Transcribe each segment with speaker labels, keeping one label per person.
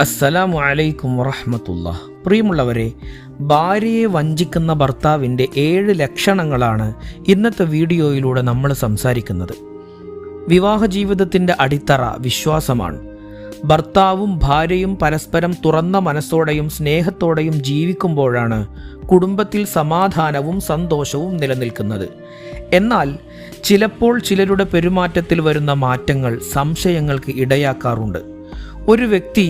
Speaker 1: അസ്സലാമു അലൈക്കും വറഹ്മത്തുള്ളാഹ്. പ്രിയമുള്ളവരെ, ഭാര്യയെ വഞ്ചിക്കുന്ന ഭർത്താവിൻ്റെ 7 ലക്ഷണങ്ങളാണ് ഇന്നത്തെ വീഡിയോയിലൂടെ നമ്മൾ സംസാരിക്കുന്നത്. വിവാഹ ജീവിതത്തിൻ്റെ അടിത്തറ വിശ്വാസമാണ്. ഭർത്താവും ഭാര്യയും പരസ്പരം തുറന്ന മനസ്സോടെയും സ്നേഹത്തോടെയും ജീവിക്കുമ്പോഴാണ് കുടുംബത്തിൽ സമാധാനവും സന്തോഷവും നിലനിൽക്കുന്നത്. എന്നാൽ ചിലപ്പോൾ ചിലരുടെ പെരുമാറ്റത്തിൽ വരുന്ന മാറ്റങ്ങൾ സംശയങ്ങൾക്ക് ഇടയാക്കാറുണ്ട്. ഒരു വ്യക്തി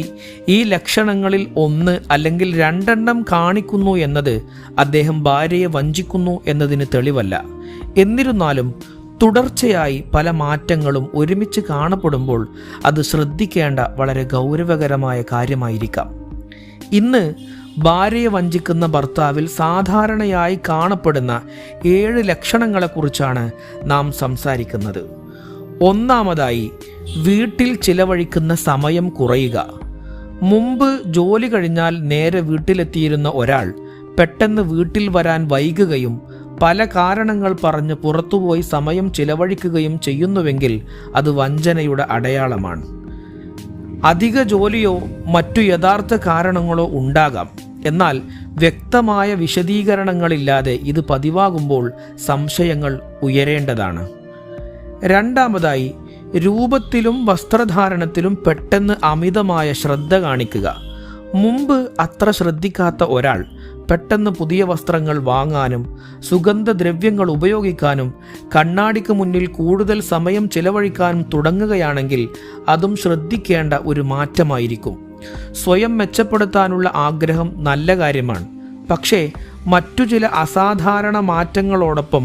Speaker 1: ഈ ലക്ഷണങ്ങളിൽ 1 അല്ലെങ്കിൽ 2 കാണിക്കുന്നു എന്നത് അദ്ദേഹം ഭാര്യയെ വഞ്ചിക്കുന്നു എന്നതിന് തെളിവല്ല. എന്നിരുന്നാലും തുടർച്ചയായി പല മാറ്റങ്ങളും ഒരുമിച്ച് കാണപ്പെടുമ്പോൾ അത് ശ്രദ്ധിക്കേണ്ട വളരെ ഗൗരവകരമായ കാര്യമായിരിക്കാം. ഇന്ന് ഭാര്യയെ വഞ്ചിക്കുന്ന ഭർത്താവിൽ സാധാരണയായി കാണപ്പെടുന്ന 7 ലക്ഷണങ്ങളെക്കുറിച്ചാണ് നാം സംസാരിക്കുന്നത്. ഒന്നാമതായി, വീട്ടിൽ ചിലവഴിക്കുന്ന സമയം കുറയുക. മുമ്പ് ജോലി കഴിഞ്ഞാൽ നേരെ വീട്ടിലെത്തിയിരുന്ന ഒരാൾ പെട്ടെന്ന് വീട്ടിൽ വരാൻ വൈകുകയും പല കാരണങ്ങൾ പറഞ്ഞ് പുറത്തുപോയി സമയം ചിലവഴിക്കുകയും ചെയ്യുന്നുവെങ്കിൽ അത് വഞ്ചനയുടെ അടയാളമാണ്. അധിക ജോലിയോ മറ്റു യഥാർത്ഥ കാരണങ്ങളോ ഉണ്ടാകാം. എന്നാൽ വ്യക്തമായ വിശദീകരണങ്ങളില്ലാതെ ഇത് പതിവാകുമ്പോൾ സംശയങ്ങൾ ഉയരേണ്ടതാണ്. രണ്ടാമതായി, രൂപത്തിലും വസ്ത്രധാരണത്തിലും പെട്ടെന്ന് അമിതമായ ശ്രദ്ധ കാണിക്കുക. മുമ്പ് അത്ര ശ്രദ്ധിക്കാത്ത ഒരാൾ പെട്ടെന്ന് പുതിയ വസ്ത്രങ്ങൾ വാങ്ങാനും സുഗന്ധദ്രവ്യങ്ങൾ ഉപയോഗിക്കാനും കണ്ണാടിക്ക് മുന്നിൽ കൂടുതൽ സമയം ചിലവഴിക്കാനും തുടങ്ങുകയാണെങ്കിൽ അതും ശ്രദ്ധിക്കേണ്ട ഒരു മാറ്റമായിരിക്കും. സ്വയം മെച്ചപ്പെടുത്താനുള്ള ആഗ്രഹം നല്ല കാര്യമാണ്. പക്ഷേ മറ്റു ചില അസാധാരണ മാറ്റങ്ങളോടൊപ്പം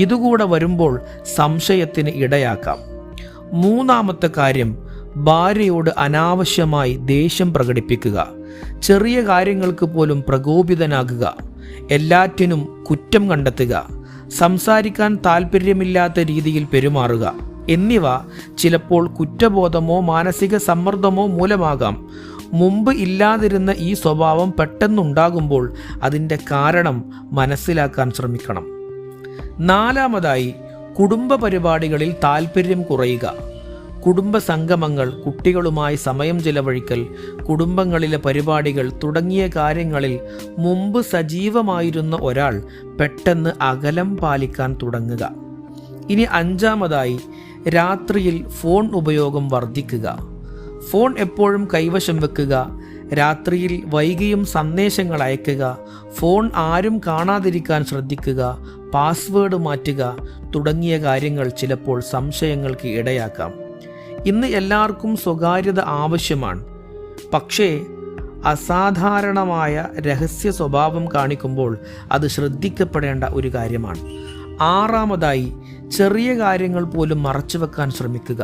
Speaker 1: ഇതുകൂടെ വരുമ്പോൾ സംശയത്തിന് ഇടയാക്കാം. മൂന്നാമത്തെ കാര്യം, ഭാര്യയോട് അനാവശ്യമായി ദേഷ്യം പ്രകടിപ്പിക്കുക. ചെറിയ കാര്യങ്ങൾക്ക് പോലും പ്രകോപിതനാകുക. എല്ലാറ്റിനും കുറ്റം കണ്ടെത്തുക. സംസാരിക്കാൻ താല്പര്യമില്ലാത്ത രീതിയിൽ പെരുമാറുക എന്നിവ ചിലപ്പോൾ കുറ്റബോധമോ മാനസിക സമ്മർദ്ദമോ മൂലമാകാം. മുമ്പ് ഇല്ലാതിരുന്ന ഈ സ്വഭാവം പെട്ടെന്നുണ്ടാകുമ്പോൾ അതിൻ്റെ കാരണം മനസ്സിലാക്കാൻ ശ്രമിക്കണം. നാലാമതായി, കുടുംബ പരിപാടികളിൽ താല്പര്യം കുറയുക. കുടുംബ സംഗമങ്ങൾ, കുട്ടികളുമായി സമയം ചിലവഴിക്കൽ, കുടുംബങ്ങളിലെ പരിപാടികൾ തുടങ്ങിയ കാര്യങ്ങളിൽ മുമ്പ് സജീവമായിരുന്ന ഒരാൾ പെട്ടെന്ന് അകലം പാലിക്കാൻ തുടങ്ങുക. ഇനി അഞ്ചാമതായി, രാത്രിയിൽ ഫോൺ ഉപയോഗം വർദ്ധിക്കുക. ഫോൺ എപ്പോഴും കൈവശം വെക്കുക. രാത്രിയിൽ വൈകിയും സന്ദേശങ്ങൾ അയക്കുക. ഫോൺ ആരും കാണാതിരിക്കാൻ ശ്രദ്ധിക്കുക. പാസ്വേഡ് മാറ്റുക തുടങ്ങിയ കാര്യങ്ങൾ ചിലപ്പോൾ സംശയങ്ങൾക്ക് ഇടയാക്കാം. ഇന്ന് എല്ലാവർക്കും സ്വകാര്യത ആവശ്യമാണ്. പക്ഷേ അസാധാരണമായ രഹസ്യ സ്വഭാവം കാണിക്കുമ്പോൾ അത് ശ്രദ്ധിക്കപ്പെടേണ്ട ഒരു കാര്യമാണ്. ആറാമതായി, ചെറിയ കാര്യങ്ങൾ പോലും മറച്ചുവെക്കാൻ ശ്രമിക്കുക.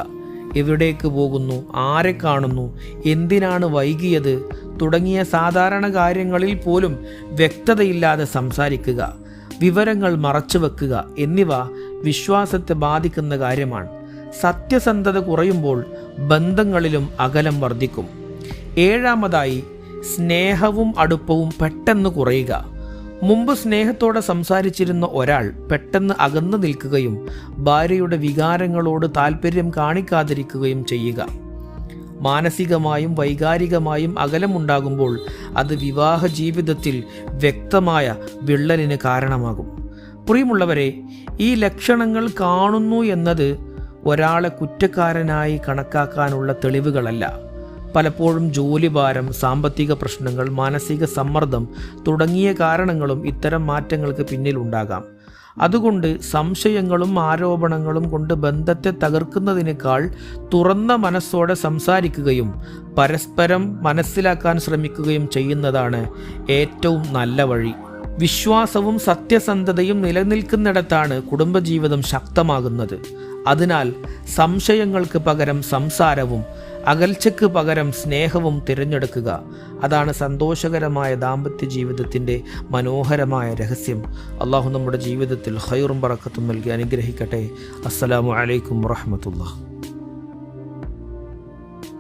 Speaker 1: എവിടേക്ക് പോകുന്നു, ആരെ കാണുന്നു, എന്തിനാണ് വൈകിയത് തുടങ്ങിയ സാധാരണ കാര്യങ്ങളിൽ പോലും വ്യക്തതയില്ലാതെ സംസാരിക്കുക. വിവരങ്ങൾ മറച്ചുവെക്കുക എന്നിവ വിശ്വാസത്തെ ബാധിക്കുന്ന കാര്യമാണ്. സത്യസന്ധത കുറയുമ്പോൾ ബന്ധങ്ങളിലും അകലം വർദ്ധിക്കും. ഏഴാമതായി, സ്നേഹവും അടുപ്പവും പെട്ടെന്ന് കുറയുക. മുമ്പ് സ്നേഹത്തോടെ സംസാരിച്ചിരുന്ന ഒരാൾ പെട്ടെന്ന് അകന്നു നിൽക്കുകയും ഭാര്യയുടെ വികാരങ്ങളോട് താല്പര്യം കാണിക്കാതിരിക്കുകയും ചെയ്യുക. മാനസികമായും വൈകാരികമായും അകലമുണ്ടാകുമ്പോൾ അത് വിവാഹ ജീവിതത്തിൽ വ്യക്തമായ വിള്ളലിന് കാരണമാകും. പ്രിയമുള്ളവരെ, ഈ ലക്ഷണങ്ങൾ കാണുന്നു എന്നത് ഒരാളെ കുറ്റക്കാരനായി കണക്കാക്കാനുള്ള തെളിവുകളല്ല. പലപ്പോഴും ജോലിഭാരം, സാമ്പത്തിക പ്രശ്നങ്ങൾ, മാനസിക സമ്മർദ്ദം തുടങ്ങിയ കാരണങ്ങളും ഇത്തരം മാറ്റങ്ങൾക്ക് പിന്നിലുണ്ടാകാം. അതുകൊണ്ട് സംശയങ്ങളും ആരോപണങ്ങളും കൊണ്ട് ബന്ധത്തെ തകർക്കുന്നതിനേക്കാൾ തുറന്ന മനസ്സോടെ സംസാരിക്കുകയും പരസ്പരം മനസ്സിലാക്കാൻ ശ്രമിക്കുകയും ചെയ്യുന്നതാണ് ഏറ്റവും നല്ല വഴി. വിശ്വാസവും സത്യസന്ധതയും നിലനിൽക്കുന്നിടത്താണ് കുടുംബജീവിതം ശക്തമാകുന്നത്. അതിനാൽ സംശയങ്ങൾക്ക് പകരം സംസാരവും അകൽച്ചയ്ക്ക് പകരം സ്നേഹവും തിരഞ്ഞെടുക്കുക. അതാണ് സന്തോഷകരമായ ദാമ്പത്യ ജീവിതത്തിൻ്റെ മനോഹരമായ രഹസ്യം. അള്ളാഹു നമ്മുടെ ജീവിതത്തിൽ ഖൈറും ബറക്കത്തും നൽകി അനുഗ്രഹിക്കട്ടെ. അസ്സലാമു അലൈക്കും വറഹ്മത്തുള്ളാഹി.